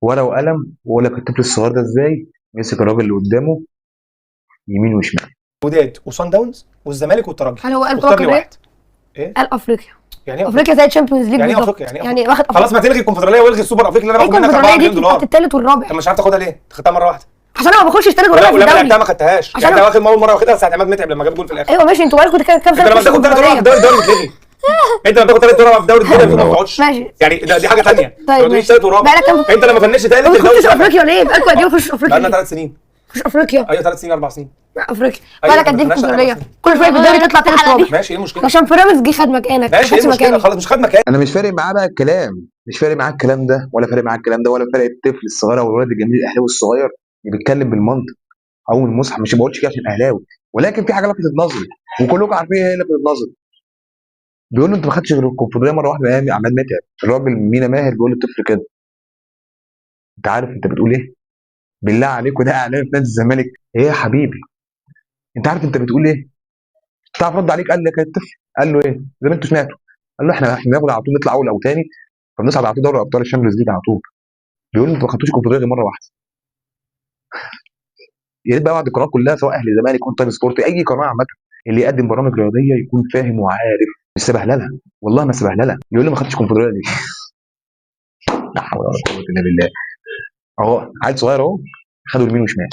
ورقه وقلم واقول لك الطفل الصغير ده ازاي مسك الراجل اللي قدامه يمين وشمال. وداد وصن داونز والزمالك والترجي. هل هو قال واختار بطولة لي قارية؟ واحد. ايه؟ قال افريقيا. يعني ايه افريقيا زي الشامبيونز ليج يعني ايه بالظبط. افريقيا؟ يعني ايه يعني افريقيا؟ واخد خلاص افريقيا. ما تلغي الكونفدراليه والغي السوبر افريقيا اللي انا ايه باخد منك 4 الكونفدراليه مليون دي؟ دولار. بتاعت التالت والرابع. طب مش عارف تاخدها ليه؟ انت خدتها مره واحده. عشان انا ما بخشش تالت والرابع في ولما الدوري. لعبتها ما خدتهاش، عشان يعني انت أنا- واخد اول مره واخدها ساعه عماد متعب لما جاب جول في الاخر. ايوه ماشي، انتوا بقالكم كام انت سنه لما بتخشوا تاخد ثالث ورابع في الكونفدراليه؟ الدوري بتلغي. انت لما تاخد ثالث ورابع في الدوري الدنيا ما بتقعدش. ماشي. يعني دي حاجه ثانيه. طيب ما تقوليش ماشي. ثالث ورابع. بقالك كام؟ انت لما فنشت ثالث ما الدوري بتخشش سابع. افريقيا ليه؟ بقالكم قد ايه ما بتخشوش افريقيا بقالنا ليه؟ 3 سنين. مش افريقيا. ايوه 3 سنين 4 سنين. افريقيا أيوة، بقالك ما قد ايه دخلناش الكونفدراليه؟ 4 سنين. كل شويه في الدوري تطلع تالت ورابع. ماشي، ايه المشكله؟ عشان بيراميدز جه خد مكانك. ماشي، ايه خدش المشكله؟ مكاني. خلاص مش خد مكان. انا مش فارق معاه بقى الكلام، مش فارق معاه الكلام ده ولا فارق معاه الكلام ده ولا فارق الطفل الصغير او الولد الجميل الاهلاوي الصغير اللي بيتكلم بالمنطق او المصحف. مش بقولش كده عشان اهلاوي، ولكن في حاجه لفتت نظري وكلكم عارفين ايه اللي لفتت نظري. بيقول له انت ما خدتش غير الكونفدراليه مره واحده ايام عماد متعب. الراجل مينا ماهر بيقول للطفل كده. انت عارف انت بتقول ايه؟ بالله عليك، وده اعلان في نادي الزمالك. ايه يا حبيبي؟ انت عارف انت بتقول ايه؟ تعرف رد عليك قال لك يا الطفل. قال له ايه؟ زي ما انتوا سمعتوا. قال له احنا بناخد على طول، نطلع اول او ثاني فبنصعد على طول دوري ابطال الشامبيونز ليج على طول. بيقول له انتوا ما خدتوش الكونفدراليه غير مره واحده. يا ريت بقى بعد القنوات كلها سواء اهلي زمالك اون تايم سبورت اي قناه عامه اللي يقدم برامج رياضيه يكون فاهم وعارف، مش سبهلله. والله ما سبهلله. يقول لي ما خدتش الكونفدراليه دي. لا حول ولا قوه الا بالله. اهو عيل صغير اهو خدوا يمين وشمال.